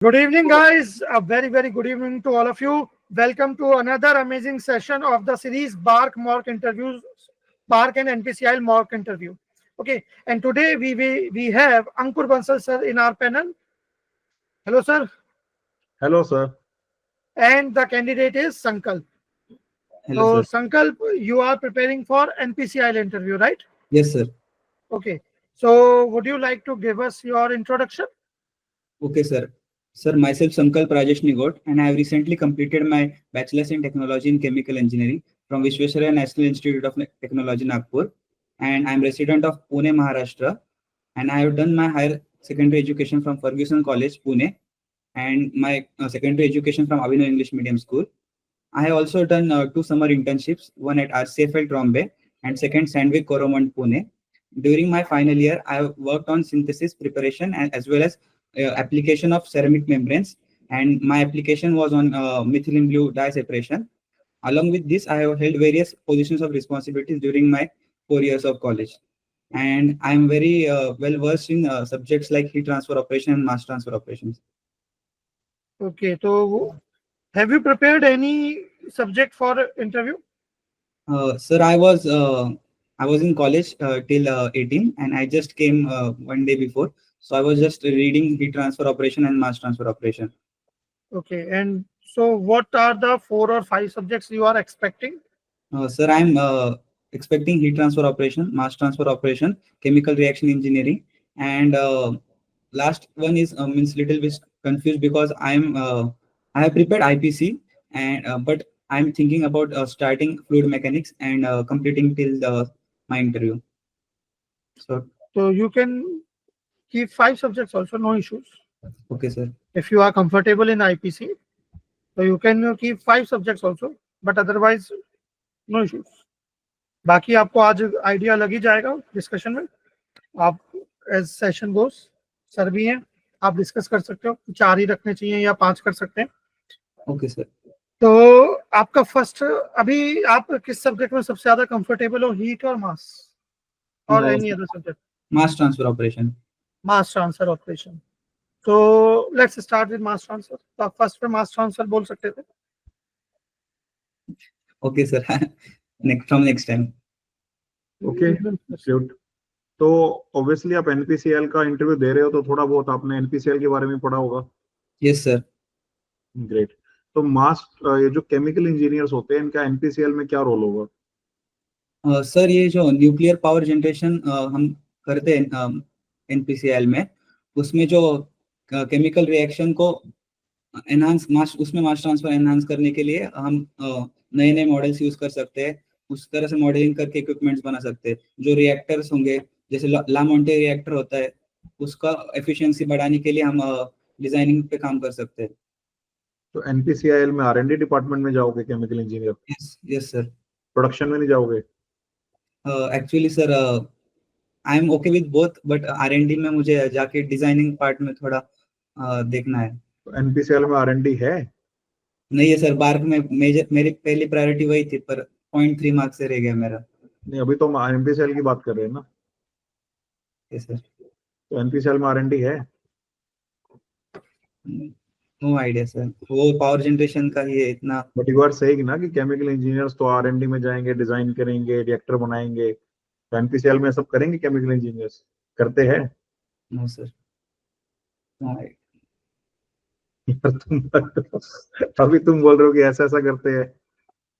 Good evening, guys. A very good evening to all of you. Welcome to another amazing session of the series Bark Mock Interviews, Bark and NPCIL Mock Interview. Okay, and today we have Ankur Bansal sir in our panel. Hello, sir. Hello, sir. And the candidate is Sankalp. Hello, So, sir. Sankalp, you are preparing for NPCIL interview, right? Yes, sir. Okay. So, would you like to give us your introduction? Okay, sir. Sir, myself Sankalp Rajesh Nigot, and I have recently completed my Bachelor's in Technology in Chemical Engineering from Visvesvaraya National Institute of Technology, Nagpur. And I'm resident of Pune, Maharashtra. And I have done my higher secondary education from Ferguson College, Pune, and my secondary education from Avino English Medium School. I have also done 2 summer internships, one at RCFL Trombay and second Sandvik Coromandel, Pune. During my final year, I have worked on synthesis preparation and as well as application of ceramic membranes, and my application was on methylene blue dye separation. Along with this, I have held various positions of responsibilities during my 4 years of college, and I am very well versed in subjects like heat transfer operation and mass transfer operations. Okay. So, have you prepared any subject for interview? Sir, I was in college till 18, and I just came one day before. So I was just reading heat transfer operation and mass transfer operation. Okay. And so, what are the 4 or 5 subjects you are expecting? Sir, I'm expecting heat transfer operation, mass transfer operation, chemical reaction engineering, and last one is means little bit confused because I have prepared IPC, and but I'm thinking about starting fluid mechanics and completing till my interview. So, you can keep 5 subjects also, no issues. Okay, sir. If you are comfortable in IPC, so you can keep 5 subjects also, but otherwise, no issues. बाकी आपको आज idea लग ही जाएगा discussion में. आप as session गोस sir भी हैं, आप डिस्कस कर सकते हो. 4 ही रखने चाहिए या 5 कर सकते हैं. Okay sir. तो आपका फर्स्ट, अभी आप किस सब्जेक्ट में सबसे ज्यादा कंफर्टेबल हो, हीट और मास और any other subject? Mass transfer operation. Mass transfer operation. तो let's start with mass transfer. तो आप फर्स्ट पे मास ट्रांसफर बोल सकते थे. Okay sir. Next time. Okay, good. तो ऑब्वियसली आप एनपीसीएल का इंटरव्यू दे रहे हो, तो थोड़ा बहुत आपने एनपीसीएल के बारे में पढ़ा होगा. Yes sir. ग्रेट. तो मास ये जो केमिकल इंजीनियर्स होते हैं, इनका एनपीसीएल में क्या रोल होगा? सर, ये जो न्यूक्लियर पावर जनरेशन हम करते हैं एनपीसीएल में, उसमें जो केमिकल रिएक्शन को एनहांस उसमें मास ट्रांसफर एनहांस करने के लिए हम नए नए मॉडल्स यूज कर सकते हैं. उस तरह से मॉडलिंग करके इक्विपमेंट्स बना सकते हैं. जो रिएक्टर्स होंगे, जैसे ला मोंटे रिएक्टर होता है, उसका एफिशिएंसी बढ़ाने के लिए हम डिजाइनिंग पे काम कर सकते हैं. तो एनपीसीआईएल में आर&डी डिपार्टमेंट में जाओगे chemical engineer? Yes sir. Production में नहीं जाओगे? Actually sir, I am okay with both, but R and D में मुझे जाके डिजाइनिंग पार्ट में थोड़ा देखना है. तो एनपीसीएल में आर&डी है? नहीं है सर. बार्क में मेरी पहली प्रायोरिटी वही थी, पर 0.3 मार्क्स से रह गया मेरा. नहीं, अभी तो हम एनपीसीएल की बात कर रहे हैं ना. Yes sir. तो एनपीसीएल में आर&डी है? No idea sir. वो पावर जनरेशन का ही है इतना. बट यू आर सेइंग ना कि केमिकल इंजीनियर्स तो आर&डी में जाएंगे, डिजाइन करेंगे, रिएक्टर बनाएंगे. तो एनपीसीएल में सब करेंगे केमिकल इंजीनियर्स? करते हैं? No sir. अभी तुम बोल रहे हो कि ऐसा ऐसा करते हैं,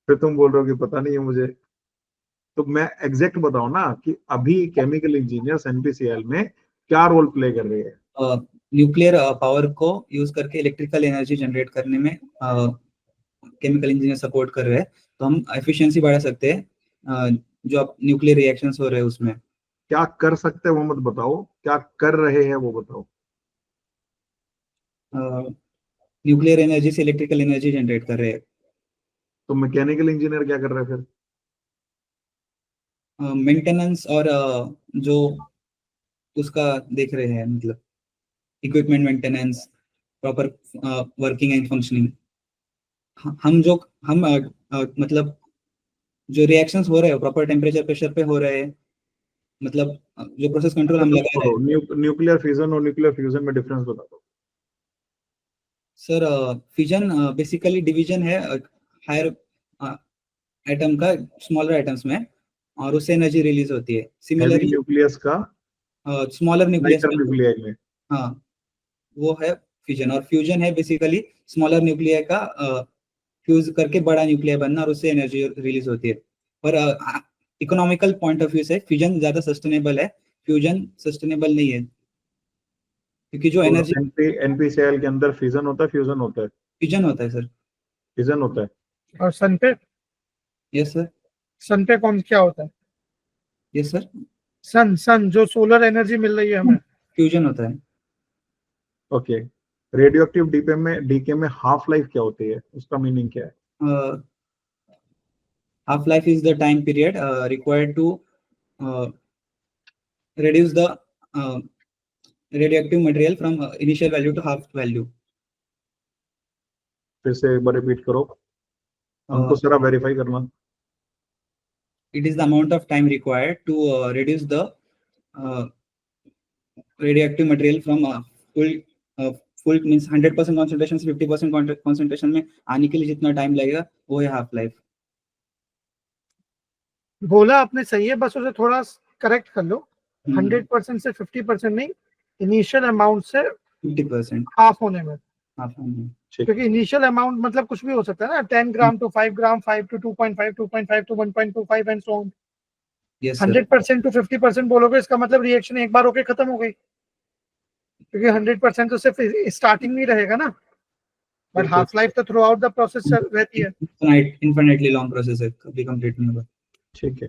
फिर तुम बोल रहे हो कि पता नहीं है मुझे. तो मैं एग्जैक्ट बताओ ना कि अभी केमिकल इंजीनियर्स एनपीसीएल में क्या रोल प्ले कर रहे हैं? न्यूक्लियर पावर को यूज करके इलेक्ट्रिकल एनर्जी जनरेट करने में केमिकल इंजीनियर सपोर्ट कर रहे हैं. तो हम एफिशिएंसी बढ़ा सकते हैं जो अब न्यूक्लियर रिएक्शंस हो रहे हैं उसमें. क्या कर सकते हैं वो मत बताओ, क्या कर रहे हैं वो बताओ. न्यूक्लियर एनर्जी से इलेक्ट्रिकल एनर्जी जनरेट कर रहे हैं. तो मैकेनिकल इंजीनियर क्या कर रहे हैं फिर? मेंटेनेंस और जो उसका देख रहे हैं, मतलब equipment maintenance, proper working and functioning. हम मतलब जो रिएक्शंस हो रहे हैं प्रॉपर टेम्परेचर प्रेशर पे हो रहे हैं, मतलब जो प्रोसेस कंट्रोल हम लगा रहे हैं. न्यूक्लियर फिजन और न्यूक्लियर फ्यूजन में डिफरेंस बता दो. सर फिजन बेसिकली डिवीजन है हायर एटम का स्मॉलर एटम्स में, और उससे एनर्जी रिलीज होती है। हैवी सिमिलरली न्यूक्लियस का स्मॉलर न्यूक्लियस लाइटर न्यूक्लियाई में। हाँ वो है फिजन, और फ्यूजन है बेसिकली स्मॉलर न्यूक्लियाई का फ्यूज करके बड़ा न्यूक्लियाई बनना, और उससे एनर्जी रिलीज होती है। पर इकोनॉमिकल पॉइंट ऑफ व्यू से फ्यूजन ज्यादा सस्टेनेबल है, फ्यूजन सस्टेनेबल नहीं है, क्योंकि जो तो एनर्जी एनपीसीएल के अंदर फिजन होता है, फ्यूजन होता है? फ्यूजन होता है सर। फिजन होता है। और सन पे? Yes sir. सन पे कौन क्या होता है? यस सर, सन सन जो सोलर एनर्जी मिल रही है हमें। फ्यूजन होता है। ओके। रेडियो एक्टिव डीके में हाफ लाइफ क्या होती है, उसका मीनिंग क्या है? Half life is the time period required to reduce the radioactive material from initial value to half value. फिर से एक बार रिपीट करो, हमको सारा वेरीफाई करना। It is the amount of time required to reduce the radioactive material from full means 100% concentration से 50% concentration में आने के लिए जितना टाइम लगेगा वो है हाफ लाइफ। बोला आपने सही है, बस उसे थोड़ा करेक्ट कर लो। 100% से 50% नहीं, इनिशियल अमाउंट से 50% हाफ होने में। हाफ होने। क्योंकि इनिशियल अमाउंट मतलब कुछ भी हो सकता है ना, 10 gram to 5 gram, 5 to 2.5, 2.5 to 1.25 and so on. Yes sir. 100% to 50% बोलोगे, इसका मतलब रिएक्शन एक बार होके खत्म हो गई, क्योंकि 100% तो सिर्फ स्टार्टिंग में रहेगा ना, बट हाफ लाइफ तो थ्रू आउट द प्रोसेस रहती है। इनफिनिटली लॉन्ग प्रोसेस है, कभी कंप्लीट नहीं होगा। ठीक है।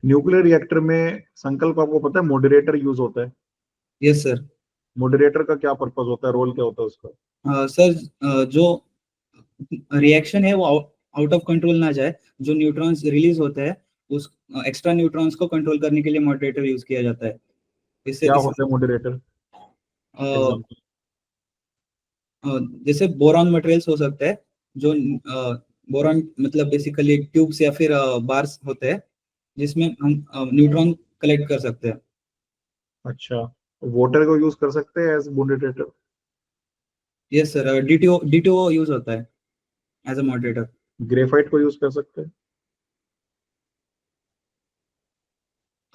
न्यूक्लियर रिएक्टर में संकल्प आपको पता है मॉडरेटर यूज होता है? Yes sir. मॉडरेटर का क्या पर्पस होता है, रोल क्या होता है उसका? सर जो रिएक्शन है वो आउट ऑफ कंट्रोल ना जाए, जो न्यूट्रॉन्स रिलीज होते हैं उस एक्स्ट्रा न्यूट्रॉन्स को कंट्रोल करने के लिए मॉडरेटर यूज किया जाता है। इससे क्या होता है मॉडरेटर? एग्जांपल। जैसे बोरॉन मटेरियल्स हो सकते हैं, जो बोरॉन मतलब बेसिकली ट्यूब्स या फिर बार्स होते हैं जिसमें हम न्यूट्रॉन कलेक्ट कर सकते हैं। अच्छा, वाटर को यूज कर सकते हैं as moderator? Yes sir, DTO use होता है एज अ मॉडरेटर। ग्रेफाइट को यूज कर सकते हैं?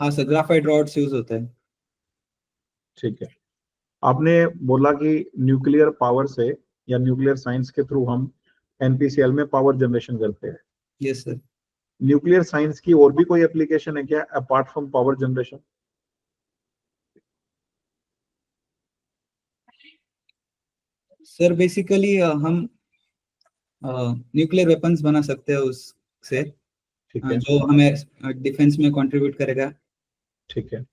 हाँ सर, ग्राफाइट रॉड्स यूज होता है। ठीक है। आपने बोला कि न्यूक्लियर पावर से या न्यूक्लियर साइंस के थ्रू हम एनपीसीएल में पावर जनरेशन करते हैं। Yes sir. न्यूक्लियर साइंस की और भी कोई एप्लीकेशन है क्या apart from power generation? Sir basically हम न्यूक्लियर वेपन्स बना सकते हैं उससे, ठीक है। जो हमें डिफेंस में कंट्रीब्यूट करेगा। ठीक है।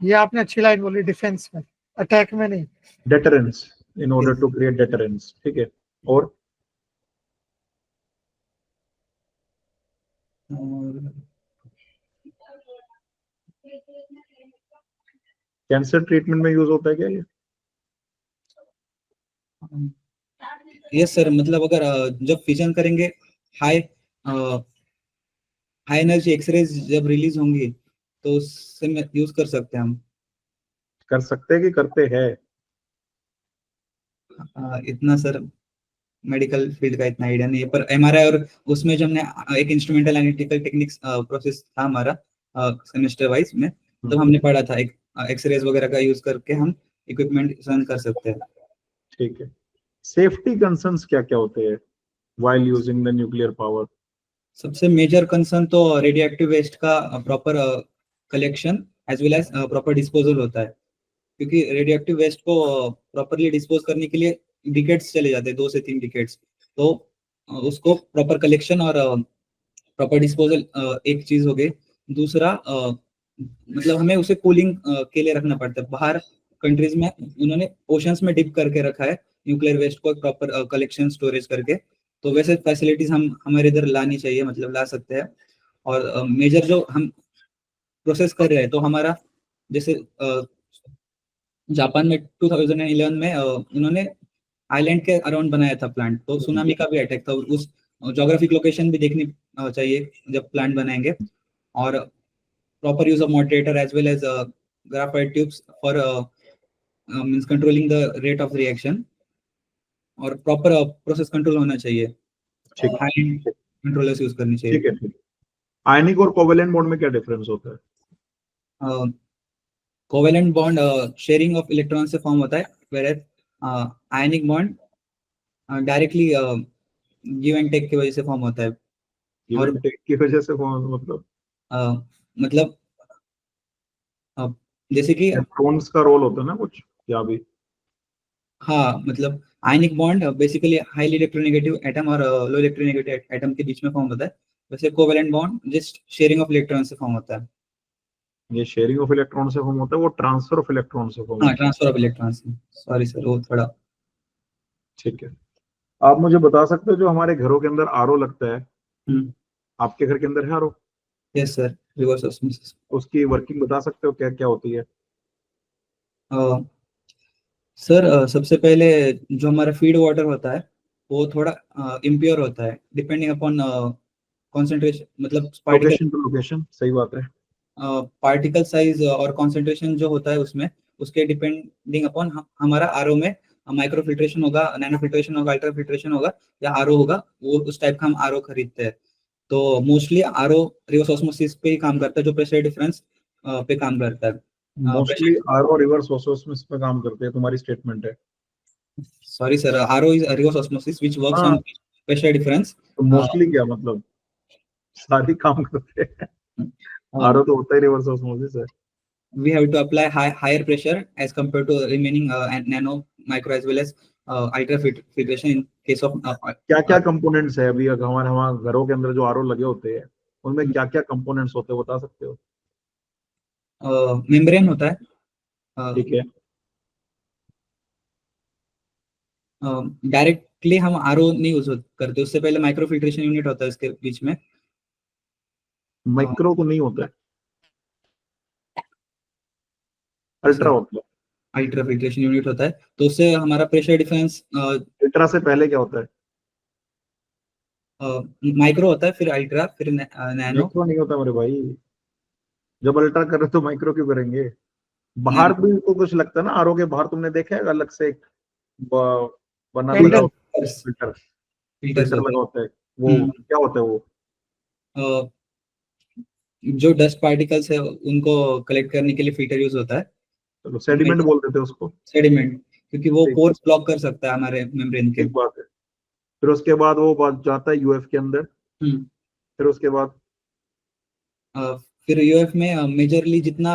ये आपने अच्छी लाइन बोली, डिफेंस में, अटैक में नहीं। Deterrence, in order to create deterrence. ठीक है। और कैंसर ट्रीटमेंट में यूज होता है क्या ये? यस सर, मतलब अगर जब फिजन करेंगे हाई हाई एनर्जी एक्सरेज जब रिलीज होंगी तो उससे यूज कर सकते हैं हम। कर सकते हैं कि करते हैं? इतना सर मेडिकल फील्ड का इतना आइडिया नहीं है, पर एमआरआई और उसमें जो हमने एक इंस्ट्रूमेंटल एनालिटिकल टेक्निक्स प्रोसेस था हमारा सेमेस्टर वाइज में, तो हमने पढ़ा था एक एक्सरेज वगैरह का यूज करके हम इक्विपमेंट रन कर सकते हैं। ठीक है। सेफ्टी कंसर्न्स क्या क्या होते हैं while using the nuclear power? सबसे मेजर कंसर्न तो रेडियो एक्टिव वेस्ट का proper collection as well as proper disposal होता है, क्योंकि रेडियो एक्टिव वेस्ट को प्रॉपरली डिस्पोज करने के लिए डिकेड्स चले जाते हैं, 2 से 3 डिकेड्स। तो उसको प्रॉपर कलेक्शन और प्रॉपर डिस्पोजल एक चीज हो गई। दूसरा मतलब हमें उसे कूलिंग के लिए रखना पड़ता है। बाहर कंट्रीज में उन्होंने ओशंस में डिप करके रखा है न्यूक्लियर वेस्ट को प्रॉपर कलेक्शन स्टोरेज करके, तो वैसे फैसिलिटीज हम हमारे इधर लानी चाहिए, मतलब ला सकते हैं। और मेजर जो हम प्रोसेस कर रहे हैं, तो हमारा जैसे जापान में 2011 में उन्होंने आइलैंड के अराउंड बनाया था प्लांट, तो सुनामी का भी अटैक था। उस ज्योग्राफिक लोकेशन भी देखनी चाहिए जब प्लांट बनाएंगे। और proper use of moderator as well as graphite tubes for means controlling the rate of reaction, और प्रॉपर प्रोसेस कंट्रोल होना चाहिए, ठीक है, हाई कंट्रोलर्स यूज करनी चाहिए। ठीक है, ठीक है। आयनिक और कोवेलेंट बॉन्ड में क्या डिफरेंस होता है? Covalent bond sharing of electron से फॉर्म होता है, where ionic bond directly give and take की वजह से फॉर्म होता है। गिव और एंड टेक की वजह से मतलब मतलब uh, जैसे कि इलेक्ट्रॉन्स का रोल होता है ना कुछ, या भी? हाँ, मतलब ionic bond basically highly electronegative atom और लो इलेक्ट्रोनेगेटिव एटम के बीच में फॉर्म होता है, वैसे covalent bond just sharing of electron से फॉर्म होता है। ये शेयरिंग ऑफ इलेक्ट्रॉन से फॉर्म होता है, वो ट्रांसफर ऑफ इलेक्ट्रॉन से फॉर्म हाँ, होता ट्रांसफर ऑफ इलेक्ट्रॉन से, सॉरी सर वो थोड़ा। है। ठीक है। आप मुझे बता सकते हो जो हमारे घरों के अंदर आरओ लगता है, आपके घर के अंदर है RO? Yes sir, reverse osmosis. उसकी वर्किंग बता सकते हो, क्या क्या होती है? सर सबसे पहले जो हमारा फीड वाटर होता है वो थोड़ा इम्प्योर होता है, डिपेंडिंग अपॉन कॉन्सेंट्रेशन, मतलब लोकेशन टू लोकेशन, सही बात है। पार्टिकल साइज और कॉन्सेंट्रेशन जो होता है उसमें, उसके डिपेंडिंग अपॉन हमारा आरओ में माइक्रो फिल्ट्रेशन होगा, नैनो फिल्ट्रेशन होगा, अल्ट्रा फिल्ट्रेशन होगा या आरओ होगा, वो उस टाइप का हम आरओ खरीदते हैं। तो मोस्टली आरओ रिवर्स ऑस्मोसिस पे ही काम करता है, जो प्रेशर डिफरेंस पे काम करता है। मोस्टली आरओ रिवर्स ऑस्मोसिस पे काम करते हैं, तुम्हारी स्टेटमेंट है। Sorry sir, RO is reverse osmosis which works हाँ, ऑन प्रेशर डिफरेंस। तो मोस्टली क्या मतलब, सारी काम करते हैं। आरओ तो होता ही रिवर्स ऑस्मोसिस है। We have to apply higher pressure as compared to remaining nano, micro as well as ultra filtration in case of क्या क्या कंपोनेंट्स है अभी, अगर हमारे हमारे घरों के अंदर जो आरओ लगे होते हैं उनमें क्या क्या कंपोनेंट्स होते हैं, बता सकते हो? मेम्ब्रेन होता है, ठीक है। डायरेक्टली हम आरओ नहीं यूज करते, उससे पहले माइक्रो फिल्ट्रेशन यूनिट होता है इसके बीच में। माइक्रो तो नहीं होता है, अल्ट्रा होता है। अल्ट्रा फिल्ट्रेशन यूनिट होता है, तो उससे हमारा प्रेशर डिफरेंस अल्ट्रा से पहले क्या होता है? माइक्रो होता है, फिर अल्ट्रा, फिर नैनो। माइक्रो नहीं होता मेरे भाई। जब अल्ट्रा कर रहे हो तो माइक्रो क्यों करेंगे? बाहर नैनो भी तो कुछ लगता है ना, आरओ के बाहर तुमने देखा है अलग से एक बना लगा कैंडल। फिल्टर, फिल्टर्स फिल्टर होते लगा होता है, वो हैं। क्या होता है वो? जो डस्ट पार्टिकल्स है उनको कलेक्ट करने के लिए फिल्टर यूज होता है। चलो सेडिमेंट बोल देते हैं उसको। सेडिमेंट, क्योंकि वो ठीक, पोर्स ब्लॉक कर सकता है हमारे मेम्ब्रेन के। ठीक बात है। फिर उसके बाद वो बात जाता है यूएफ के अंदर। हम्म, फिर उसके बाद फिर यूएफ में मेजरली जितना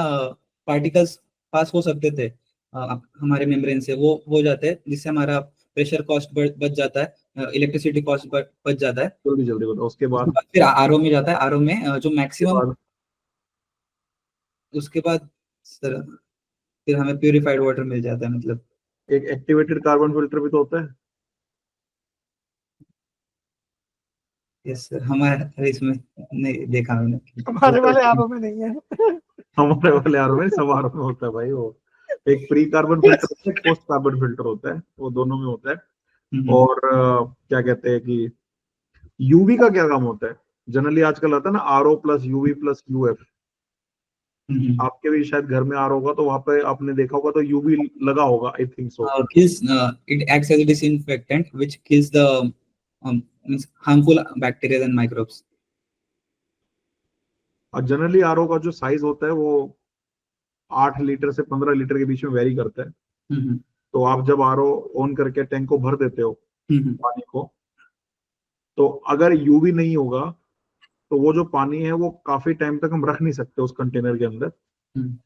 पार्टिकल्स पास हो सकते थे हमारे मेम्ब्रेन से, वो हो जाते हैं, जिससे हमारा प्रेशर कॉस्ट बच जाता है, इलेक्ट्रिसिटी कॉस्ट बच जाता है। जल्दी जल्दी बताओ उसके उसके बाद। बाद फिर आरओ में जाता है, आरओ में जो उसके मैक्सिमम, बाद उसके बाद सर फिर हमें प्यूरिफाइड वाटर मिल जाता है, मतलब। एक एक्टिवेटेड कार्बन फिल्टर भी तो होता है। यस सर, हमारे इसमें नहीं देखा मैंने। हमारे होता वाले है, आरओ में नहीं है। हमारे वाले आर में, सब आर में होता है भाई वो। एक प्री कार्बन फिल्टर होता है, पोस्ट कार्बन फिल्टर होता है, वो दोनों में होता है। हम्म, और क्या कहते हैं कि यूवी का क्या काम होता है? जनरली आजकल आता है ना RO plus UV plus UF. Hmm. आपके भी शायद घर में आर होगा तो वहां पे आपने देखा होगा तो यूवी लगा होगा, I think so. Kills, it acts as a disinfectant which kills the means harmful bacteria and microbes. और जनरली आरओ का जो साइज होता है वो 8 लीटर से 15 लीटर के बीच में वेरी करता है। हम्म, तो आप जब आरओ ऑन करके टैंक को भर देते हो हम्म, पानी को, तो अगर यूवी नहीं होगा तो वो जो पानी है वो काफी टाइम तक हम रख नहीं सकते उस कंटेनर के अंदर। हम्म,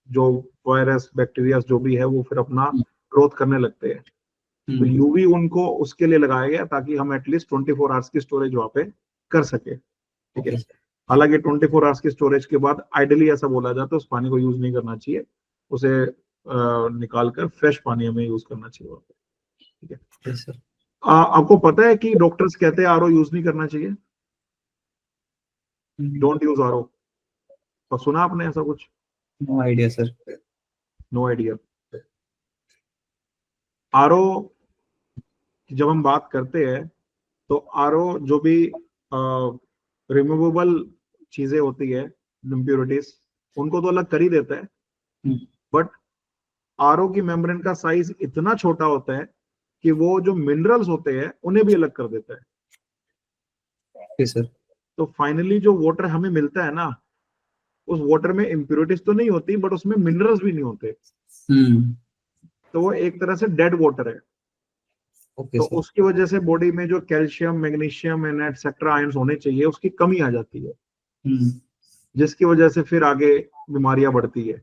जो वायरस बैक्टीरिया जो भी है वो फिर अपना ग्रोथ करने लगते हैं। तो हम्म, यूवी उनको उसके लिए लगाया गया ताकि हम एटलीस्ट 24 आवर्स की स्टोरेज वहां पे कर सके। ठीक है। okay, हालांकि 24 आवर्स की स्टोरेज के बाद आइडली ऐसा बोला जाता है उस पानी को यूज नहीं करना चाहिए, उसे निकाल कर फ्रेश पानी हमें यूज करना चाहिए वहाँ पे। ठीक है। yes sir. आपको पता है कि डॉक्टर्स कहते हैं आरओ यूज नहीं करना चाहिए, डोंट यूज आरओ? तो सुना आपने ऐसा कुछ? No idea sir. No idea. RO की जब हम बात करते हैं तो आरओ जो भी रिमूवेबल चीजें होती है, इम्प्योरिटीज, उनको तो अलग कर ही देता है। हम्म, बट आरओ की मेम्ब्रेन का साइज इतना छोटा होता है कि वो जो मिनरल्स होते हैं उन्हें भी अलग कर देता है। Okay sir. तो फाइनली जो वाटर हमें मिलता है ना, उस वाटर में इम्प्योरिटीज तो नहीं होती, बट उसमें मिनरल्स भी नहीं होते, तो वो एक तरह से डेड वाटर है। ओके तो सर। उसकी वजह से बॉडी में जो calcium, magnesium and etcetera ions होने चाहिए, उसकी कमी आ जाती है, जिसकी वजह से फिर आगे बीमारियां बढ़ती है।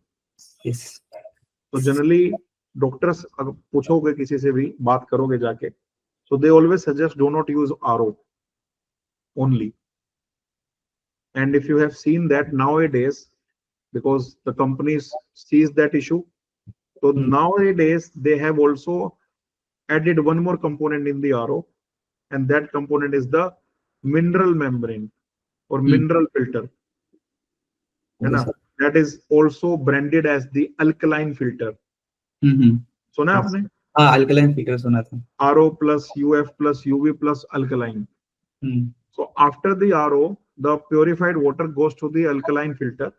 यस। तो जनरली डॉक्टर्स अगर पूछोगे किसी से भी बात करोगे जाके, so they always suggest do not use RO only. And if you have seen that nowadays, because the companies sees that issue, so nowadays they have also added one more component in the RO, and that component is the mineral membrane or mineral filter, है ना? That is also branded as the alkaline filter. सुना है आपने? हाँ, alkaline filter सुना था। RO plus UF plus UV plus alkaline. So after the RO, the purified water goes to the alkaline filter,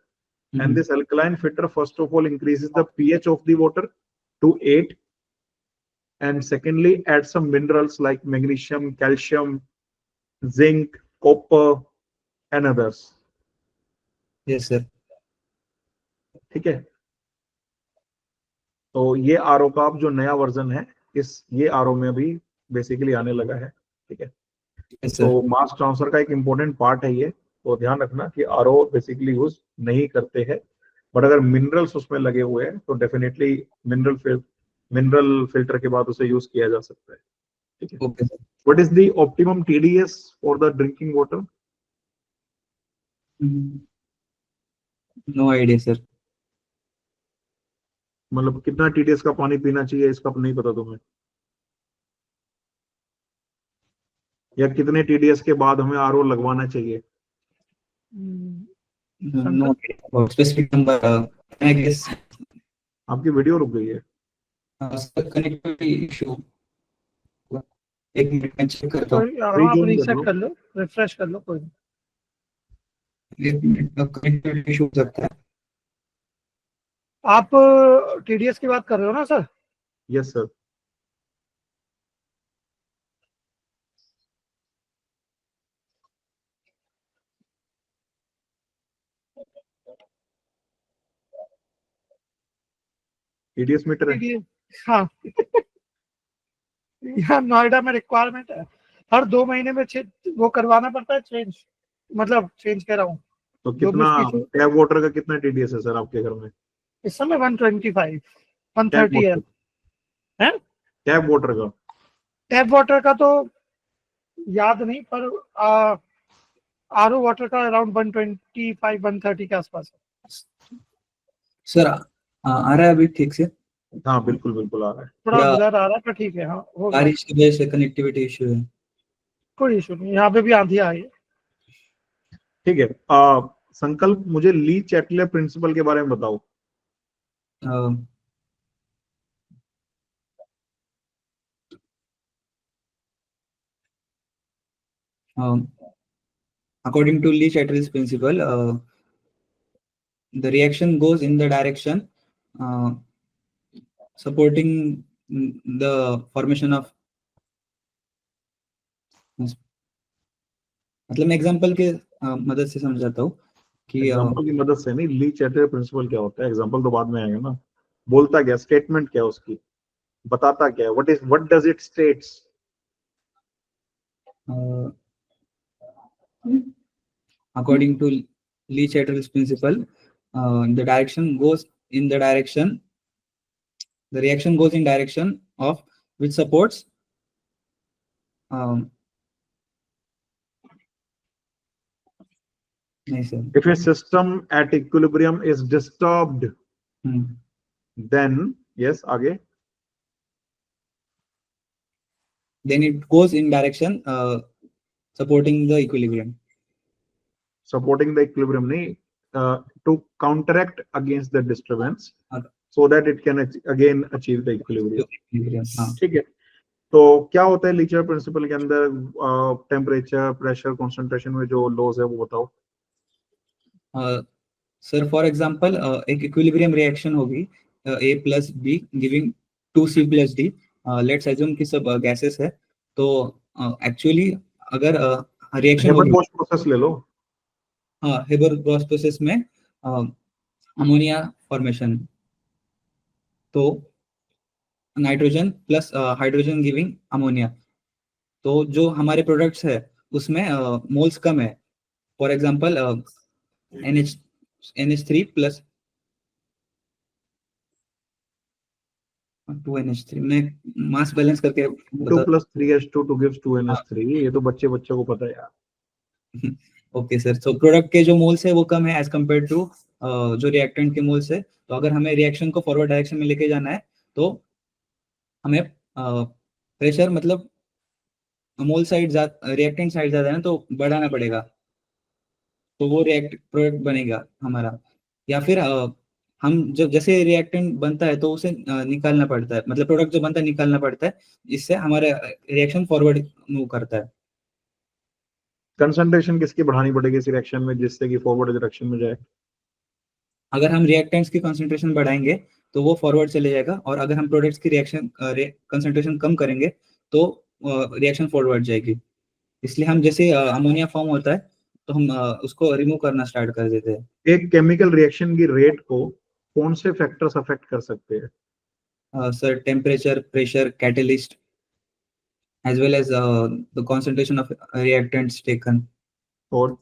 and this alkaline filter first of all increases the pH of the water to 8, and secondly adds some minerals like magnesium, calcium, zinc, copper and others. Yes sir. ठीक है, तो ये RO का अब जो नया version है, ये आरओ में अभी बेसिकली आने लगा है। ठीक है, तो मास ट्रांसफर का एक इम्पोर्टेंट पार्ट है ये, तो ध्यान रखना कि आरओ बेसिकली यूज नहीं करते हैं, बट अगर मिनरल्स उसमें लगे हुए हैं तो डेफिनेटली मिनरल फिल्टर के बाद उसे यूज किया जा सकता है। ठीक है, okay. What is the optimum TDS for the drinking water? No idea sir. मतलब कितना टीडीएस का पानी पीना चाहिए, इसका नहीं पता तुम्हें? या कितने टीडीएस के बाद हमें आरओ लगवाना चाहिए? No specific number, I guess. आपकी वीडियो रुक गई है। कनेक्टिविटी इशू, एक मिनट में चेक करता हूँ। आप Rejoin रीसेट कर लो, रिफ्रेश कर लो, कोई नहीं। एक मिनट में कनेक्टिविटी इशू हो सकता है। आप टीडीएस की बात कर रहे हो ना sir? Yes sir. TDS meter है? हाँ यहाँ नोएडा में रिक्वायरमेंट है, हर 2 महीने में वो करवाना पड़ता है चेंज, मतलब चेंज कह रहा हूँ। तो कितना टैप वाटर का कितना टीडीएस है सर आपके घर में इस समय? 125 130 है टैप वाटर का? टैप वाटर का तो याद नहीं, पर आरओ वाटर का अराउंड 125 130 के आसपास है। सर आ रहा है अभी ठीक से? हाँ बिल्कुल बिल्कुल आ रहा है, थोड़ा ब्लर आ रहा है, पर ठीक है। हाँ, बारिश की वजह से कनेक्टिविटी इशू है। कोई इशू नहीं, यहाँ पे भी आंधी आई है। ठीक है। संकल्प, मुझे ली चैटले प्रिंसिपल के बारे में बताओ। According to Lee-Chatterjee principle, the reaction goes in the direction supporting the formation of, मतलब मैं एग्जांपल के मदद से समझाता हूँ कि एग्जांपल की मदद से नहीं, ली चैटले प्रिंसिपल क्या होता है, एग्जांपल तो बाद में आएगा ना। बोलता क्या, स्टेटमेंट क्या उसकी, बताता क्या है, what does it states? according to Lee-Chatterjee's principle, the reaction goes in direction of which supports if a system at equilibrium is disturbed, then yes, आगे, then it goes in direction supporting the equilibrium. Supporting the equilibrium नहीं, to counteract against the disturbance, so that it can again achieve the equilibrium. ठीक है, तो क्या होता है लीचर principal के अंदर? टेम्परेचर, प्रेशर, कंसंट्रेशन में जो लॉज है वो बताओ। सर फॉर एग्जांपल एक इक्विलिब्रियम रिएक्शन होगी A plus B giving 2C plus D. Let's assume कि सब gases है, तो actually अगर reaction हेबन होगी, बॉश प्रोसेस ले लो। हाँ, हेबर-बॉश प्रोसेस में अमोनिया फॉर्मेशन, तो nitrogen plus hydrogen giving ammonia, तो जो हमारे प्रोडक्ट्स है उसमें मोल्स कम है। For example NH3 plus 2NH3, मैं मास बैलेंस करके 2 बता। + 3H2 2 gives 2NH3, ये तो बच्चे को पता है यार। ओके सर, तो प्रोडक्ट के जो मोल्स है वो कम है एज कम्पेयर टू जो रिएक्टेंट के मोल्स है। तो अगर हमें रिएक्शन को फॉरवर्ड डायरेक्शन में लेके जाना है तो हमें प्रेशर मतलब मोल साइड रिएक्टेंट साइड ज्यादा है ना, तो बढ़ाना पड़ेगा, तो वो रिएक्ट प्रोडक्ट बनेगा हमारा। या फिर हम जब जैसे रिएक्टेंट बनता है तो उसे निकालना पड़ता है, मतलब प्रोडक्ट जो बनता है निकालना पड़ता है, इससे हमारा रिएक्शन फॉरवर्ड मूव करता है। कंसंट्रेशन किसकी बढ़ानी पड़ेगी इस रिएक्शन में जिससे कि फॉरवर्ड डायरेक्शन में जाए? अगर हम रिएक्टेंट्स की कंसंट्रेशन बढ़ाएंगे तो वो फॉरवर्ड चले जाएगा, और अगर हम प्रोडक्ट्स की रिएक्शन कंसंट्रेशन कम करेंगे तो रिएक्शन फॉरवर्ड जाएगी। इसलिए हम जैसे अमोनिया फॉर्म होता है तो हम उसको रिमूव करना स्टार्ट कर देते हैं। एक केमिकल रिएक्शन की रेट को कौन से फैक्टर्स अफेक्ट कर सकते हैं? Sir temperature, pressure, catalyst, as well as the concentration of reactants taken, और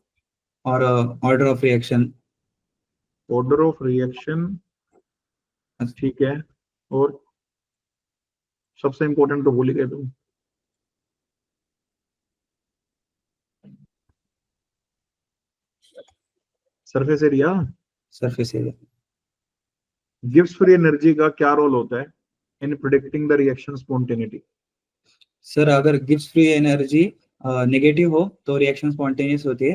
or order of reaction. Order of reaction, ठीक है। और सबसे इंपॉर्टेंट तो भूल ही गए तुम। Surface area. Surface area. Gibbs free energy का क्या रोल होता है in predicting the reaction spontaneity? Sir अगर गिब्स फ्री एनर्जी नेगेटिव हो तो रिएक्शन स्पॉन्टेनियस होती है,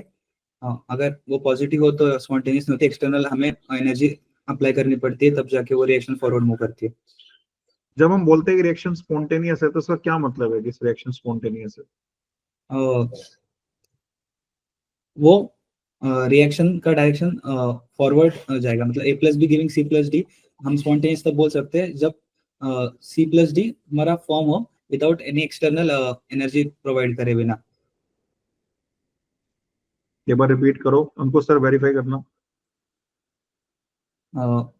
अगर वो पॉजिटिव हो तो स्पॉन्टेनियस होती है। एक्सटर्नल हमें एनर्जी अप्लाई करनी पड़ती है, तब जाके वो रिएक्शन फॉरवर्ड मूव करती है। जब हम बोलते हैं कि रिएक्शन स्पॉन्टेनियस है तो उसका क्या मतलब है कि रिएक्शन स्पॉन्टेनियस है? वो रिएक्शन का डायरेक्शन फॉरवर्ड जाएगा, मतलब A+B गिविंग C+D। हम स्पॉन्टेनियस तब बोल सकते हैं जब C+D हमारा फॉर्म हो without any external energy provide करे बिना। एक बार रिपीट करो, हमको सर वेरीफाई करना।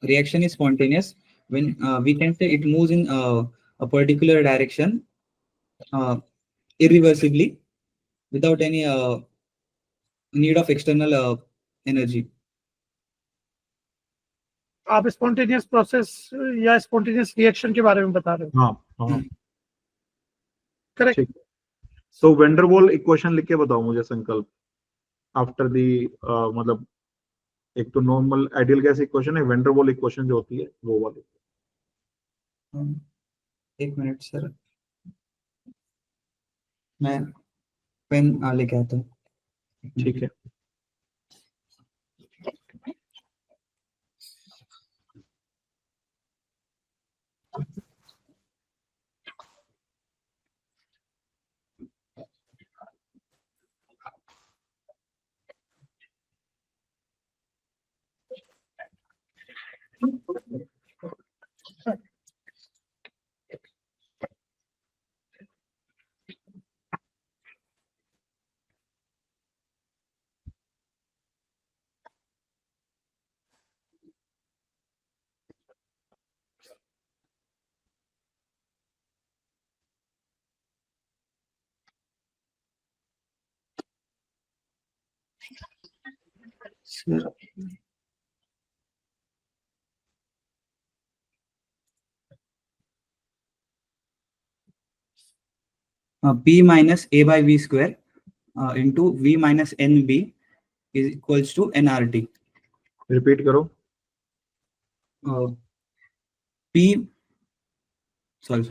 Reaction is spontaneous when we can say it moves in a particular direction irreversibly without any need of external energy. आप स्पॉन्टेनियस प्रोसेस या spontaneous reaction के बारे में बता रहे हो? हाँ हाँ, करेक्ट। ठीक। तो वेंडरवॉल इक्वेशन लिख के बताओ मुझे संकल्प, आफ्टर दी मतलब एक तो नॉर्मल आइडियल गैस इक्वेशन है, वेंडरवॉल इक्वेशन जो होती है वो वाली। एक मिनट सर, मैं पेन लेके आता हूँ। ठीक है। Sir P minus A by V square into V minus NB is equals to nRT. Repeat करो। P, sorry,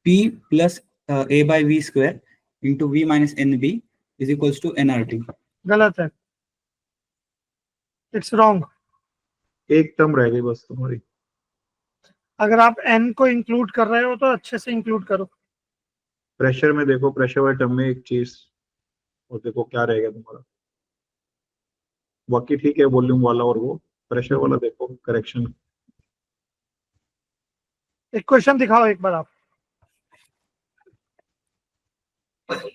P plus A by V square into V minus NB is equals to nRT. गलत है, it's wrong. एक term रह गई बस तुम्हारी। अगर आप n को इंक्लूड कर रहे हो तो अच्छे से इंक्लूड करो। प्रेशर में देखो, प्रेशर वाले टर्म में एक चीज, और देखो क्या रहेगा तुम्हारा। बाकी ठीक है, वॉल्यूम वाला और वो प्रेशर वाला देखो करेक्शन। एक क्वेश्चन दिखाओ एक बार आप।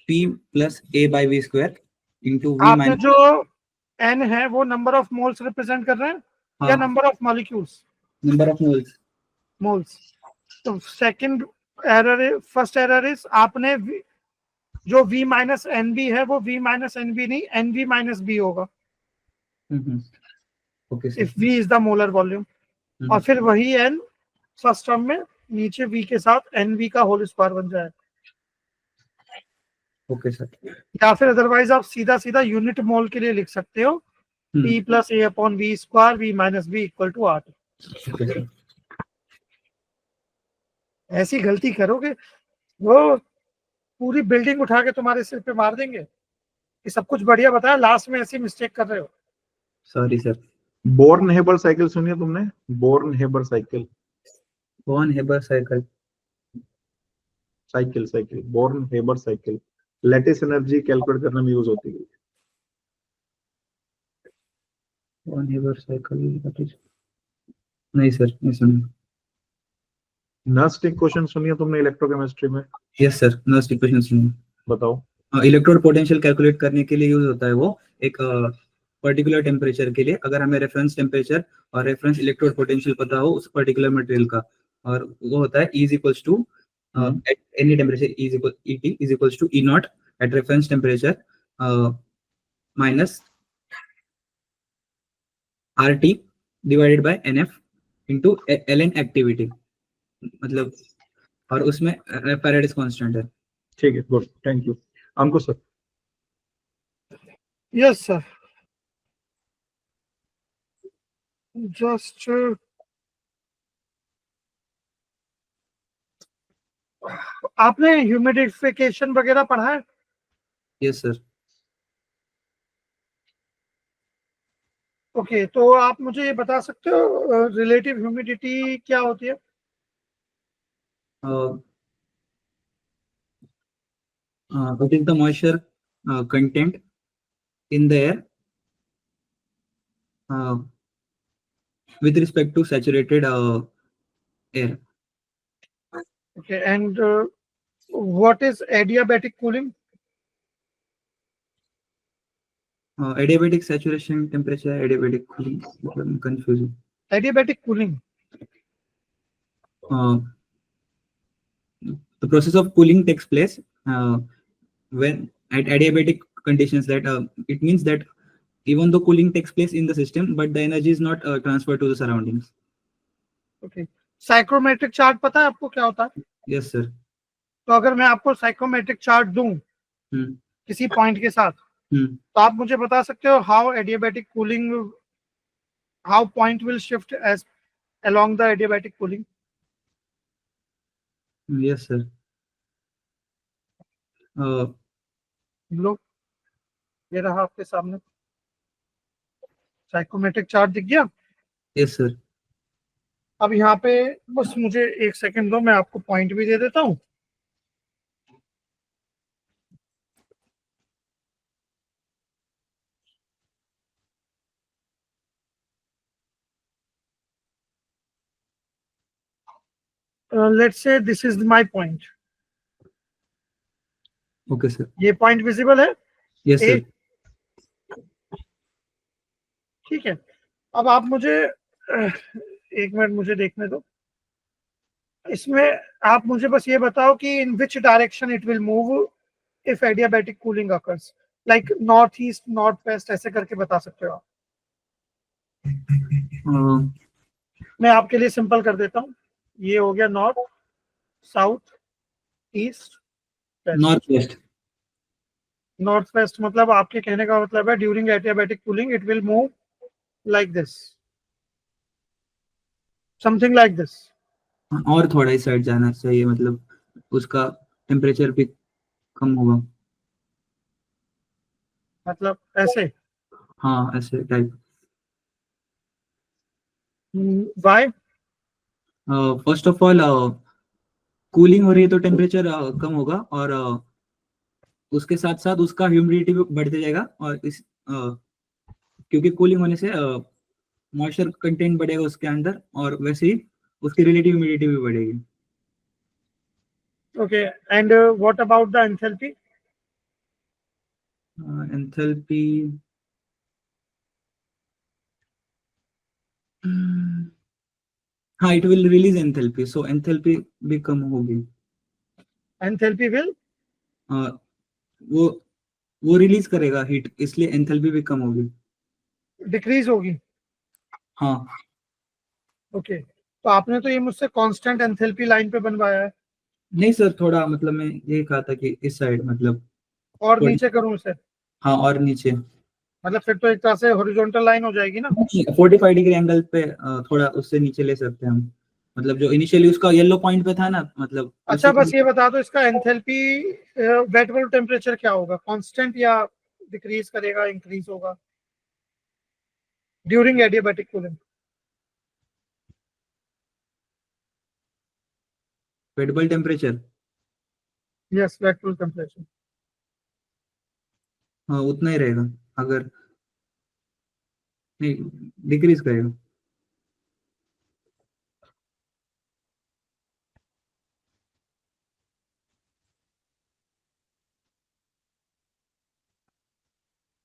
P plus A by V square into V आपने minus, जो n है वो नंबर ऑफ मोल्स रिप्रेजेंट कर रहे हैं या हाँ, number of molecules? number of moles. Moles. तो second error, first error is आपने जो v माइनस एन बी है वो v माइनस एन बी नहीं, एन वी माइनस बी होगा Okay, sir. If v is the molar volume. और फिर वही n फर्स्ट टर्म में नीचे v के साथ एन वी का होल स्क्वायर बन जाएगा। Okay, sir. या फिर अदरवाइज आप सीधा सीधा यूनिट मोल के लिए लिख सकते हो p plus a upon V square v minus B equal to R. Okay, sir. ऐसी गलती करोगे वो पूरी बिल्डिंग उठा के तुम्हारे सिर पे मार देंगे कि सब कुछ बढ़िया बताया, लास्ट में ऐसी मिस्टेक कर रहे हो। Sorry, sir. Born Haber cycle सुनिए तुमने? Born Haber cycle, Von Haber cycle. Cycle cycle Born Haber cycle lattice energy calculate करने में यूज होती है। Von Haber cycle. That is. नहीं सर, नहीं सुना। नर्स्टिक क्वेश्चन सुनिए तुमने इलेक्ट्रोकेमिस्ट्री में? Yes sir, नर्स इक्वेशन सुनिए। बताओ। इलेक्ट्रोड पोटेंशियल कैलकुलेट करने के लिए यूज होता है वो एक पर्टिकुलर टेम्परेचर के लिए, अगर हमें रेफरेंस टेम्परेचर और रेफरेंस इलेक्ट्रोड पोटेंशियल पता हो उस पर्टिकुलर मटेरियल का, और वो होता है E is equals to at any temperature E is equal ET is equals to E naught at reference temperature minus RT divided by NF into ln activity, मतलब, और उसमें फैराडेज कांस्टेंट है। ठीक है, good, thank you. Ankush sir. Yes sir, just आपने humidification वगैरह पढ़ा है? Yes sir. ओके, तो आप मुझे ये बता सकते हो रिलेटिव ह्यूमिडिटी क्या होती है? What is the moisture content in the air with respect to saturated air? Okay, and what is adiabatic cooling? Adiabatic saturation temperature, adiabatic cooling. I'm confused. Adiabatic cooling. The process of cooling takes place when at adiabatic conditions. That it means that even though cooling takes place in the system, but the energy is not transferred to the surroundings. Okay. Psychrometric chart पता है आपको क्या होता है? Yes sir. तो अगर मैं आपको साइक्रोमेट्रिक चार्ट दूं किसी पॉइंट के साथ, तो आप मुझे बता सकते हो how adiabatic cooling, how point will shift as along the adiabatic cooling? Yes sir. लो, ये रहा आपके सामने साइक्रोमेट्रिक चार्ट, दिख गया? Yes sir. अब यहाँ पे बस मुझे एक सेकंड दो, मैं आपको पॉइंट भी दे देता हूँ। Let's say this is my point. Okay sir. ये पॉइंट विजिबल है? Yes sir. ठीक है, अब आप मुझे एक मिनट मुझे देखने दो। इसमें आप मुझे बस ये बताओ कि in which direction it will move if adiabatic cooling occurs, like north east, north west, ऐसे करके बता सकते हो आप। मैं आपके लिए सिंपल कर देता हूँ, ये हो गया north, south, east, north waste. North west मतलब आपके कहने का मतलब है during adiabatic cooling it will move like this, something like this. और थोड़ा इस साइड जाना चाहिए, मतलब उसका टेम्परेचर भी कम होगा। मतलब ऐसे? हाँ ऐसे type. Why? First of all cooling हो रही है तो टेम्परेचर कम होगा, और उसके साथ साथ उसका ह्यूमिडिटी भी बढ़ते जाएगा, और इस क्योंकि कूलिंग होने से मॉइस्चर कंटेंट बढ़ेगा उसके अंदर, और वैसे ही उसकी रिलेटिव ह्यूमिडिटी भी बढ़ेगी। Okay, and what about the enthalpy? Enthalpy, हाँ, it will release enthalpy, so enthalpy भी कम होगी। Enthalpy will वो वो रिलीज करेगा हीट, इसलिए एंथैल्पी भी कम होगी। decrease होगी। हाँ। ओके, तो आपने तो ये मुझसे कांस्टेंट एंथैल्पी लाइन पे बनवाया है, नहीं सर, थोड़ा मतलब मैं ये कहा था कि इस साइड मतलब और थोड़ी, नीचे करूं इसे? हाँ और नीचे। मतलब फिर तो एक तरह से हॉरिजॉन्टल लाइन हो जाएगी ना। 45 डिग्री एंगल पे थोड़ा उससे नीचे ले सकते हैं हम, मतलब जो इनिशियली उसका येलो पॉइंट पे था ना, मतलब अच्छा, उसी बस ये बता दो इसका एंथैल्पी वेट बल्ब टेम्परेचर क्या होगा, कांस्टेंट या डिक्रीज करेगा, इंक्रीज होगा during adiabatic cooling? Wettable temperature, yes, wet bulb temperature. हाँ उतना ही रहेगा, अगर नहीं डिक्रीज करेगा।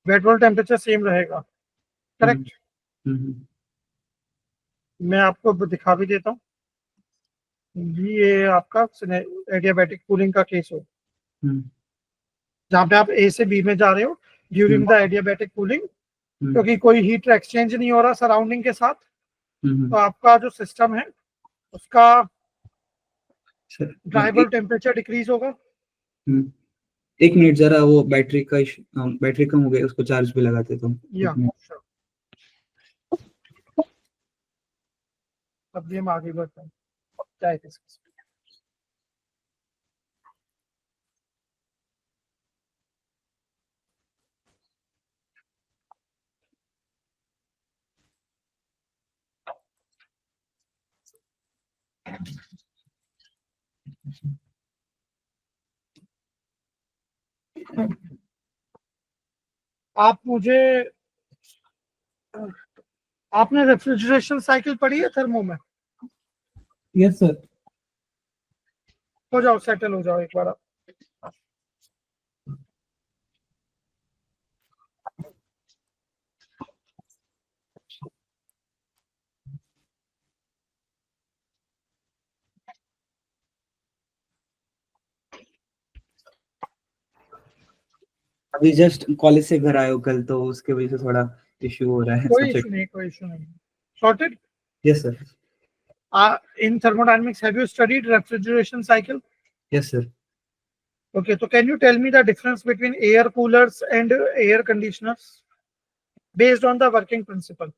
वेट बल्ब टेम्परेचर सेम रहेगा, करेक्ट। हम्म, मैं आपको दिखा भी देता हूँ, ये आपका एडियाबैटिक कूलिंग का केस हो, हम्म, जहाँ पे आप ए से बी में जा रहे हो ड्यूरिंग द एडियाबैटिक कूलिंग, क्योंकि कोई हीट एक्सचेंज नहीं हो रहा सराउंडिंग के साथ, तो आपका जो सिस्टम है उसका ड्राई बल्ब टेम्परेचर डिक्रीज होगा। एक मिनट जरा, वो बैटरी कम हो गई, उसको चार्ज पे लगाते तो या एक मिनट। अब ये हम आगे बढ़ते हैं, क्या है इसका? आप मुझे, आपने रेफ्रिजरेशन साइकिल पढ़ी है थर्मो में? Yes sir. हो जाओ, सेटल हो जाओ एक बार आप। अभी जस्ट कॉलेज से घर आए हो कल, तो उसके वजह से थोड़ा इश्यू हो रहा है कोई सबसे। इशू नहीं, कोई इशू नहीं। Sorted. Yes sir. In thermodynamics, have you studied refrigeration cycle? Yes sir. Okay, so can you tell me the difference between air coolers and air conditioners based on the working principle?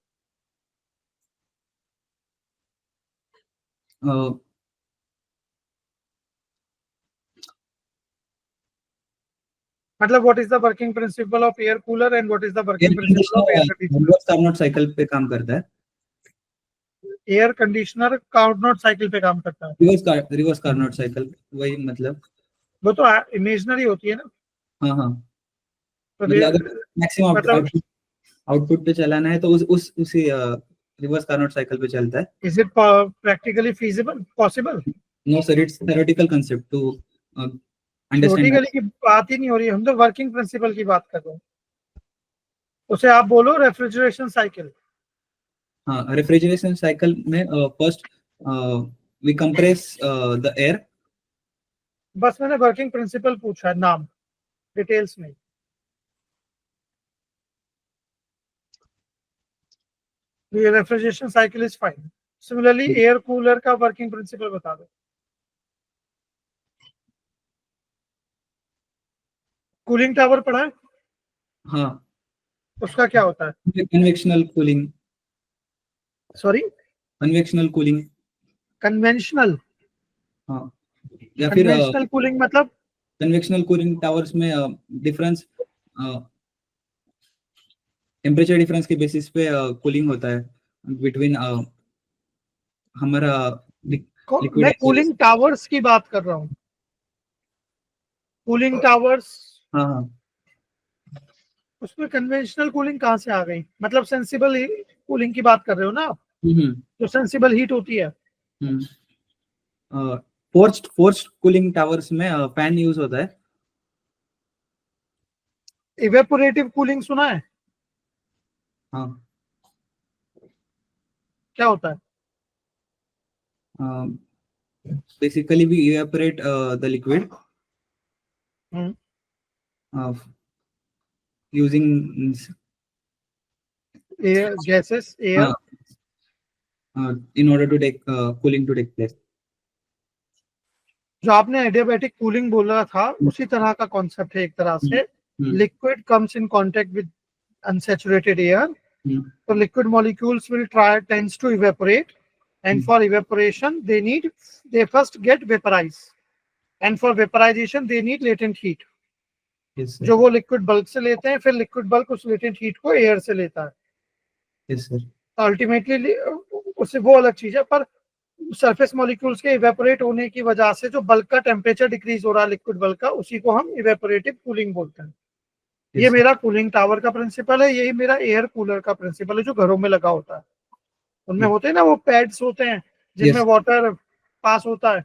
मतलब what is the working principle of air cooler and what is the working air principle of air conditioner conditioner? Reverse Carnot cycle पे काम करता है। Air conditioner Carnot cycle पे काम करता है। Reverse Carnot cycle, वही मतलब। वो तो इमेजिनरी होती है ना। हाँ हाँ, तो मतलब अगर मैक्सिमम मतलब आउटपुट पे चलाना है तो उसी रिवर्स कार्नोट साइकिल पे चलता है। is it practically feasible, possible? No sir, it's theoretical concept to understand. Theoretically की बात ही नहीं हो रही, हम तो वर्किंग प्रिंसिपल की बात कर रहे हैं। उसे आप बोलो रेफ्रिजरेशन साइकिल। हाँ, रेफ्रिजरेशन साइकिल में first we compress the air. बस मैंने वर्किंग प्रिंसिपल पूछा है, नाम, डिटेल्स नहीं। ये refrigeration cycle is fine. Similarly air cooler का वर्किंग प्रिंसिपल बता दो। कूलिंग टावर पढ़ा है? हाँ, उसका क्या होता है? Convectional cooling. Sorry, convectional cooling. Conventional? हाँ, या फिर कन्वेंशनल कूलिंग मतलब? कन्वेक्शनल कूलिंग टावर्स में डिफरेंस, टेम्परेचर डिफरेंस के बेसिस पे कूलिंग होता है बिटवीन हमारा लिक्विड। मैं कूलिंग टावर्स की बात कर रहा हूँ, कूलिंग टावर्स। हाँ हाँ, उसमें कन्वेंशनल कूलिंग कहाँ से आ गई? मतलब सेंसिबल कूलिंग की बात कर रहे हो ना आप, जो सेंसिबल हीट होती है। फोर्स्ड कूलिंग टावर्स में फैन यूज होता है। इवेपोरेटिव कूलिंग सुना है? हाँ, क्या होता है? Basically we evaporate the liquid using air, gases, air. in order to take cooling to take place. जो आपने एडियाबैटिक कूलिंग बोला था उसी तरह का कॉन्सेप्ट है एक तरह से। Liquid comes in contact with unsaturated air, so liquid molecules will tends to evaporate, and for evaporation they first get vaporized, and for vaporization they need latent heat. Yes, sir. जो वो liquid bulk से लेते हैं, फिर liquid bulk उस latent heat को air से लेता है। Yes, sir. अल्टीमेटली उससे वो अलग चीज है, पर सरफेस मॉलिक्यूल्स के इवेपोरेट होने की वजह से जो बल्क का टेम्परेचर डिक्रीज हो रहा है लिक्विड बल्क का, उसी को हम इवेपोरेटिव कूलिंग बोलते हैं। Yes, ये sir. मेरा कूलिंग टावर का प्रिंसिपल है, यही मेरा एयर कूलर का प्रिंसिपल है जो घरों में लगा होता है। उनमें होते हैं ना वो पैड्स होते हैं जिनमें Yes. वाटर पास होता है,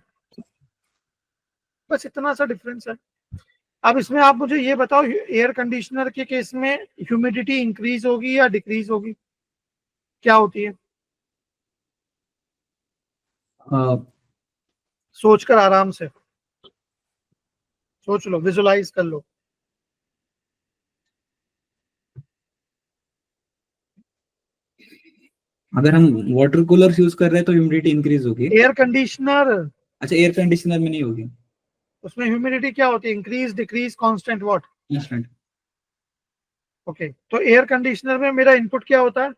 बस इतना सा डिफरेंस है। अब इसमें आप मुझे ये बताओ, एयर कंडीशनर के केस में ह्यूमिडिटी इंक्रीज होगी या डिक्रीज होगी? क्या होती है? सोचकर आराम से सोच लो, विजुलाइज कर लो। अगर हम वाटर कूलर यूज कर रहे हैं तो ह्यूमिडिटी इंक्रीज होगी। एयर कंडीशनर, अच्छा, एयर कंडीशनर में नहीं होगी। उसमें ह्यूमिडिटी क्या होती है? Increase, decrease, constant, what? Constant. Okay, तो एयर कंडीशनर में मेरा इनपुट क्या होता है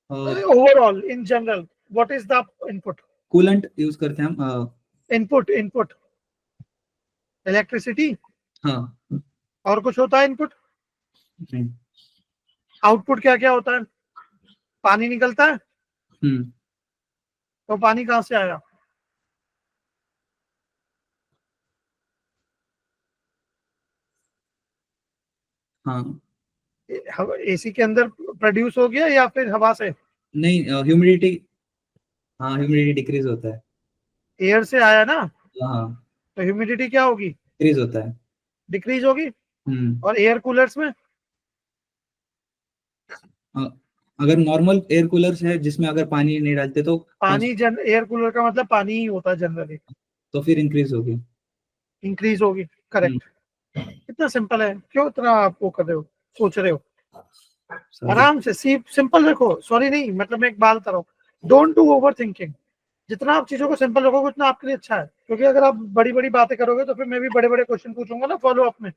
overall in general? What is the input? Coolant use करते हैं हम। इनपुट इलेक्ट्रिसिटी, हाँ। और कुछ होता है इनपुट? नहीं। आउटपुट क्या क्या होता है? पानी निकलता है, तो पानी कहां से आया? हाँ, एसी के अंदर प्रोड्यूस हो गया या फिर हवा से? नहीं, ह्यूमिडिटी। हाँ, ह्यूमिडिटी डिक्रीज होता है। एयर से आया ना, हाँ, तो ह्यूमिडिटी क्या होगी? डिक्रीज होता है। डिक्रीज होगी। और एयर कूलर्स में अगर नॉर्मल एयर कूलर्स है जिसमें अगर पानी नहीं डालते तो पानी एयर कूलर का मतलब पानी ही होता है जनरली, तो फिर इंक्रीज होगी। इंक्रीज होगी, करेक्ट। कितना सिंपल है, क्यों इतना आप वो कर रहे हो, सोच रहे हो? आराम से सिंपल रखो। सॉरी नहीं, मतलब मैं एक बात बता रहा हूँ, डोंट डू ओवर थिंकिंग। जितना आप चीजों को सिंपल रखोगे उतना आपके लिए अच्छा है, क्योंकि अगर आप बड़ी बड़ी बातें करोगे तो फिर मैं भी बड़े बड़े क्वेश्चन पूछूंगा ना फॉलो अप में।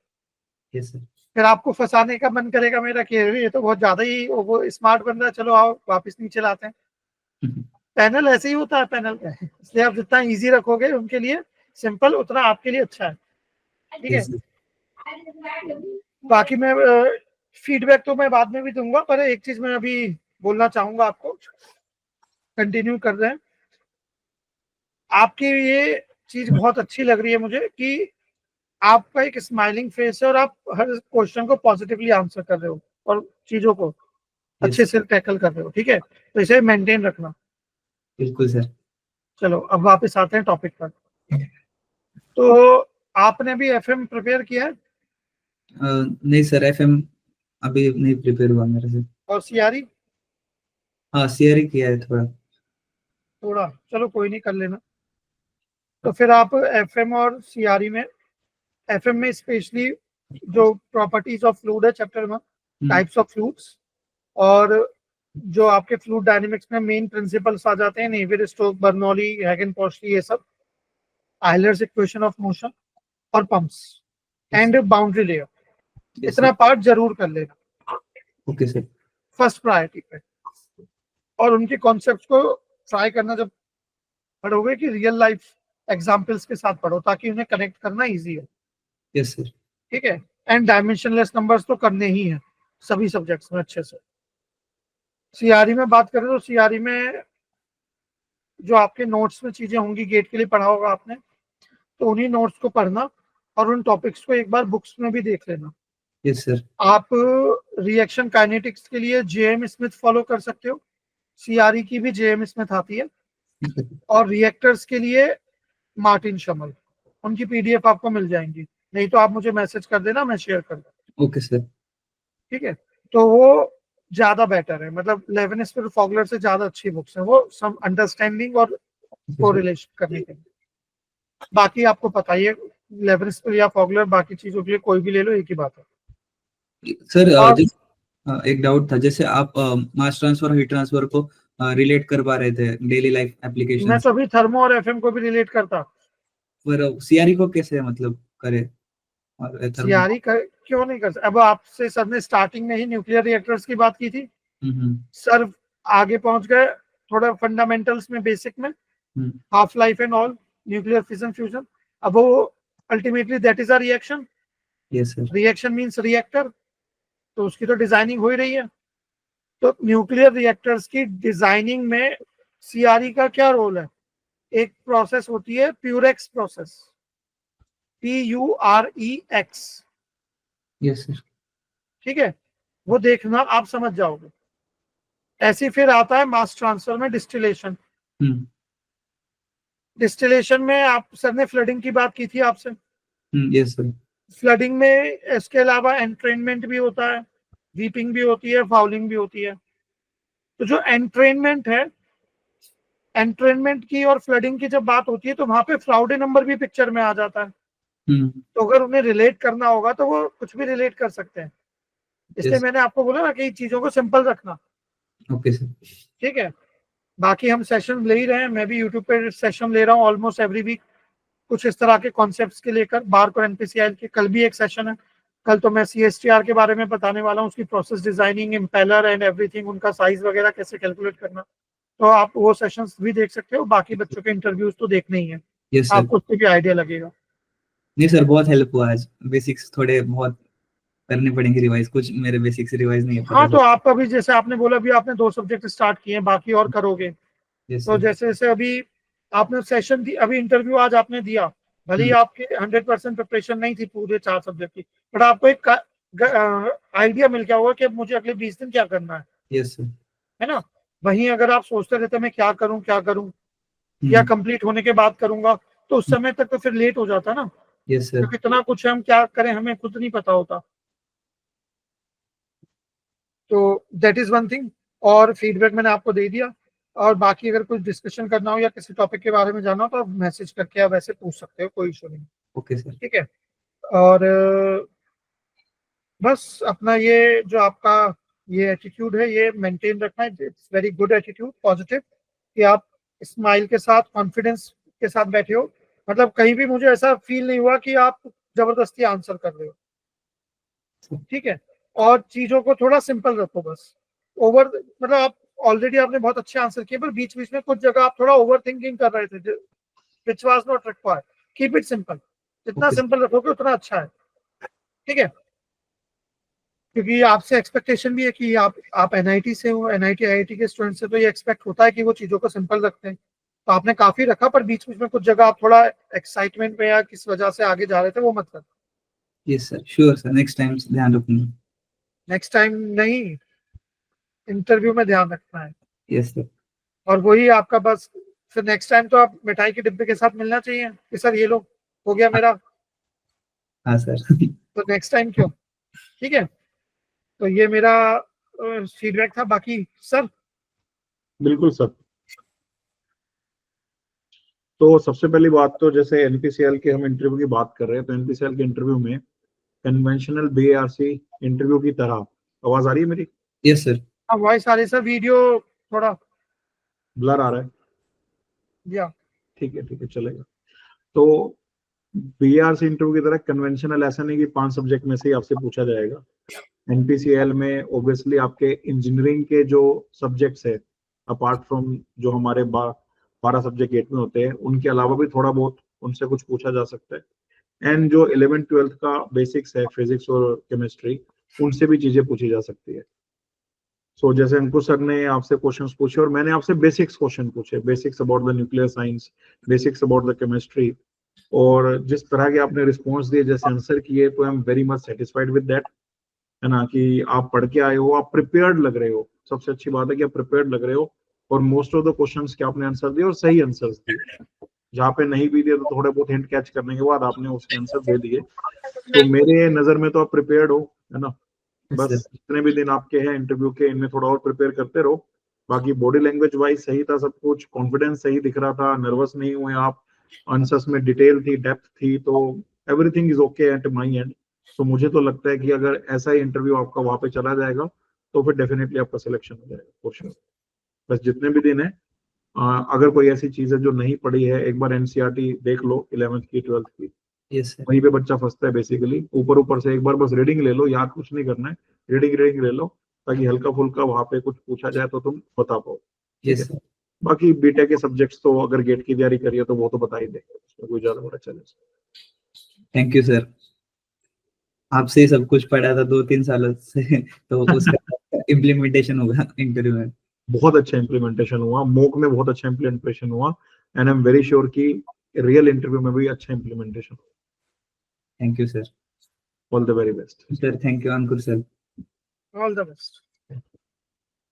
Yes, sir. फिर आपको फंसाने का मन करेगा मेरा कि ये तो बहुत ज्यादा ही वो स्मार्ट बन रहा है, चलो आओ वापस नीचे लाते हैं। पैनल ऐसे ही होता है पैनल का, इसलिए आप जितना इजी रखोगे उनके लिए सिंपल, उतना आपके लिए अच्छा है। ठीक है, Yes, sir. बाकी मैं फीडबैक तो मैं बाद में भी दूंगा, पर एक चीज मैं अभी बोलना चाहूंगा आपको, कंटिन्यू कर रहे हैं। आपकी ये चीज बहुत अच्छी लग रही है मुझे कि आपका एक स्माइलिंग फेस है और आप हर क्वेश्चन को पॉजिटिवली आंसर कर रहे हो और चीजों को अच्छे से टैकल कर रहे हो। ठीक है, तो इसे मेंटेन रखना। बिल्कुल सर। चलो अब वापस आते हैं टॉपिक पर। तो आपने भी एफएम प्रिपेयर किया है? नहीं सर, एफएम अभी नहीं प्रिपेयर हुआ मेरे से। और सीआरई? हाँ, सीआरई किया है थोड़ा। थोड़ा, चलो कोई नहीं, कर लेना। तो फिर आप एफएम और सीआरई में, एफएम में स्पेशली जो प्रॉपर्टीज ऑफ फ्लूइड है चैप्टर में, टाइप्स ऑफ फ्लूइड्स, और जो आपके फ्लूइड डायनेमिक्स में मेन प्रिंसिपल्स आ जाते हैं, नेवियर स्टोक्स, बर्नौली, हैगन-पोस्टली, ये सब, आयलर्स इक्वेशन ऑफ मोशन और पंप्स एंड बाउंड्री लेयर, इतना पार्ट जरूर कर लेना। Okay sir. फर्स्ट प्रायोरिटी पे, और उनके कॉन्सेप्ट को ट्राई करना जब पढ़ोगे कि रियल लाइफ एग्जांपल्स के साथ पढ़ो, ताकि उन्हें कनेक्ट करना इजी हो। Yes sir. ठीक है, एंड डायमेंशनलेस नंबर्स तो करने ही हैं सभी सब्जेक्ट्स में अच्छे से। सीआरई में बात करें तो सीआरई में जो आपके नोट्स में चीजें होंगी, गेट के लिए पढ़ा होगा आपने, तो उन्हीं नोट्स को पढ़ना और उन टॉपिक्स को एक बार बुक्स में भी देख लेना। Yes, sir. आप रिएक्शन काइनेटिक्स के लिए जेएम स्मिथ फॉलो कर सकते हो, सीआरई की भी जेएम स्मिथ आती है, और रिएक्टर्स के लिए मार्टिन शमल, उनकी पीडीएफ आपको मिल जाएंगी, नहीं तो आप मुझे मैसेज कर देना, मैं शेयर कर दूंगा। Okay, sir. ठीक है, तो वो ज्यादा बेटर है, मतलब लेवेनिस्पर फॉगलर से ज्यादा अच्छी बुक्स है वो, सम अंडरस्टैंडिंग और कोरिलेशन करने के लिए। बाकी आपको पता ही है, लेवेनिस्पर या फॉगलर, बाकी चीजों के लिए कोई भी ले लो, एक ही बात है। सर और एक डाउट था, जैसे आप मास ट्रांसफर और हीट ट्रांसफर को रिलेट कर पा रहे थे डेली लाइफ एप्लीकेशन, मैं तो अभी थर्मो और एफएम को भी रिलेट करता, पर सीआरई को कैसे मतलब करे? और थर्मो। सीआरई क्यों नहीं कर सकते? अब आपसे सर ने स्टार्टिंग में ही न्यूक्लियर रिएक्टर्स की बात की थी, सर आगे पहुंच गए थोड़ा फंडामेंटल्स में, बेसिक में, half life and all, nuclear fission fusion. अब वो ultimately that is a reaction, yes sir. Reaction means reactor, तो उसकी तो डिजाइनिंग हो ही रही है। तो न्यूक्लियर रिएक्टर्स की डिजाइनिंग में सीआरई का क्या रोल है? एक प्रोसेस होती है प्यूरेक्स प्रोसेस, PUREX, यस सर। ठीक है, वो देखना आप समझ जाओगे। ऐसे फिर आता है मास ट्रांसफर में डिस्टिलेशन। डिस्टिलेशन में आप, सर ने फ्लडिंग की बात की थी आपसे, यस सर। फ्लडिंग में इसके अलावा एंट्रेनमेंट भी होता है, वीपिंग भी होती है, फाउलिंग भी होती है। तो जो एंट्रेनमेंट है, एंट्रेनमेंट की और फ्लडिंग की जब बात होती है तो वहां पे फ्राउडे नंबर भी पिक्चर में आ जाता है। तो अगर उन्हें रिलेट करना होगा तो वो कुछ भी रिलेट कर सकते हैं, इसलिए मैंने आपको बोला ना कि चीजों को सिंपल रखना। Okay sir. ठीक है, बाकी हम सेशन ले ही रहे हैं, मैं भी यूट्यूब पे सेशन ले रहा हूँ ऑलमोस्ट एवरी वीक, कुछ इस तरह के कॉन्सेप्ट्स के लेकर। बार्क और एनपीसीआई के कल भी एक सेशन है, कल तो मैं सीएसटीआर के बारे में बताने वाला हूँ, उसकी process designing, impeller and everything, उनका साइज वगैरह कैसे कैलकुलेट करना। तो आप वो सेशंस भी देख सकते हो, बाकी बच्चों के इंटरव्यूज तो देखने ही है, यस सर। आपको उससे भी आइडिया लगेगा। नहीं सर, बहुत हेल्प हुआ आज, बेसिक्स थोड़े बहुत करने पड़ेंगे रिवाइज, कुछ मेरे बेसिक्स रिवाइज नहीं है। हाँ, तो आपका भी जैसे आपने बोला अभी आपने 2 सब्जेक्ट स्टार्ट किए हैं, बाकी और करोगे। तो जैसे जैसे अभी आपने सेशन दी, अभी इंटरव्यू आज आपने दिया, भले ही आपके 100% प्रिपरेशन नहीं थी पूरे 4 सब्जेक्ट की, बट आपको एक आइडिया मिल गया होगा कि अब मुझे अगले 20 दिन क्या करना है। Yes sir. है ना? वहीं अगर आप सोचते रहते मैं क्या करूं या कंप्लीट होने के बाद करूंगा, तो उस समय तक तो फिर लेट हो जाता ना। Yes sir. क्योंकि इतना कुछ है, हम क्या करें हमें खुद नहीं पता होता। तो दैट इज वन थिंग, और फीडबैक मैंने आपको दे दिया। और बाकी अगर कुछ डिस्कशन करना हो या किसी टॉपिक के बारे में जानना हो तो आप मैसेज करके आप वैसे पूछ सकते हो, कोई इशू नहीं। Okay sir. ठीक है, और बस अपना ये जो आपका ये एटीट्यूड है ये मेंटेन रखना है, it's very good attitude, positive, कि आप स्माइल के साथ, कॉन्फिडेंस के साथ बैठे हो। मतलब कहीं भी मुझे ऐसा फील नहीं हुआ कि आप जबरदस्ती आंसर कर रहे हो। ठीक है, और चीजों को थोड़ा सिंपल रखो बस। ओवर, मतलब आप ऑलरेडी आपने बहुत अच्छे आंसर किए, पर बीच बीच में कुछ जगह आप थोड़ा ओवर थिंकिंग कर रहे थे, which was not required. Keep it simple, जितना सिंपल रखोगे उतना अच्छा है। ठीक है, क्योंकि आपसे एक्सपेक्टेशन भी है कि आप एनआईटी से हो, एनआईटी आईआईटी के स्टूडेंट से, तो ये एक्सपेक्ट होता है कि वो चीजों को सिंपल रखते हैं। तो आपने काफी रखा, पर बीच बीच में कुछ जगह आप थोड़ा एक्साइटमेंट में या किस वजह से आगे जा रहे थे, वो मत कर। Yes sir, sure sir, next time ध्यान रखूंगा। नेक्स्ट टाइम नहीं, इंटरव्यू में ध्यान रखना है। Yes sir. और वही आपका बस, फिर नेक्स्ट टाइम तो आप मिठाई के डिब्बे के साथ मिलना चाहिए कि सर ये लो, हो गया मेरा। हाँ सर। तो नेक्स्ट टाइम क्यों? ठीक है, तो ये मेरा फीडबैक था। बाकी सर, बिल्कुल सर। तो सबसे पहली बात तो जैसे एनपीसीएल के हम इंटरव्यू की बात कर रहे हैं, तो एनपीसीएल के इंटरव्यू में कन्वेंशनल बीएआरसी इंटरव्यू की तरह, आवाज आ रही है मेरी? Yes sir. अब वॉइस आ रही सर, वीडियो थोड़ा ब्लर आ रहा है? या ठीक है चलेगा। तो बीआरसी इंटरव्यू की तरह कन्वेंशनल ऐसा नहीं कि 5 सब्जेक्ट में से ही आपसे पूछा जाएगा। एनपीसीएल में ऑब्वियसली आपके इंजीनियरिंग के जो सब्जेक्ट्स है, अपार्ट फ्रॉम जो हमारे 12 सब्जेक्ट गेट में होते हैं, उनके अलावा भी थोड़ा बहुत उनसे कुछ पूछा जा सकता है। एंड जो 11th-12th का बेसिक्स है, फिजिक्स और केमिस्ट्री, उनसे भी चीजें पूछी जा सकती है। सो जैसे अंकुश सर ने आपसे क्वेश्चंस पूछे और मैंने आपसे बेसिक्स क्वेश्चन पूछे, basics about the nuclear science, basics about the chemistry, और जिस तरह के आपने रिस्पॉन्स दिए, जैसे आंसर किए, तो I am very much satisfied with that. है ना, कि आप पढ़ के आए हो, आप प्रिपेयर्ड लग रहे हो। सबसे अच्छी बात है कि आप प्रिपेयर्ड लग रहे हो और मोस्ट ऑफ द क्वेश्चंस के आपने आंसर दिए और सही आंसर्स दिए। जहाँ पे नहीं भी दिए तो थोड़े बहुत हिंट कैच करने के बाद आपने उसके आंसर दे दिए। तो मेरे नजर में तो आप प्रिपेयर्ड हो, है ना। बस सर जितने भी दिन आपके हैं इंटरव्यू के, इनमें थोड़ा और प्रिपेयर करते रहो। बाकी बॉडी लैंग्वेज वाइज सही था सब कुछ, कॉन्फिडेंस सही दिख रहा था, नर्वस नहीं हुए आप, आंसर्स में डिटेल थी, डेप्थ थी, तो everything is okay at my and. तो मुझे तो लगता है कि अगर ऐसा ही इंटरव्यू आपका वहां पे चला जाएगा तो फिर डेफिनेटली आपका सिलेक्शन हो जाएगा फॉर श्योर। बस जितने भी दिन है, अगर कोई ऐसी चीज है जो नहीं पढ़ी है, एक बार एनसीईआरटी देख लो 11th की 12th की, यस सर वहीं पे बच्चा फंसता है बेसिकली। ऊपर ऊपर से एक बार बस रीडिंग ले लो, याद कुछ नहीं करना है, रीडिंग ले लो, ताकि हल्का फुल्का वहां पे कुछ पूछा जाए तो तुम बता पाओ। ठीक है। यस सर बाकी बीटेक के सब्जेक्ट्स तो अगर गेट की तैयारी करिए तो वो तो बता ही देंगे, उसमें कोई ज्यादा बड़ा चैलेंज। Thank you sir. आपसे ही सब कुछ पढ़ा था 2-3 सालों से तो उसका इम्प्लीमेंटेशन होगा इंटरव्यू में। बहुत अच्छा इम्प्लीमेंटेशन हुआ, मॉक में बहुत अच्छा इम्प्लीमेंटेशन हुआ, and I am very sure कि रियल इंटरव्यू में भी अच्छा implementation. Thank you sir. All the very best. Sir thank you Ankur sir. All the best.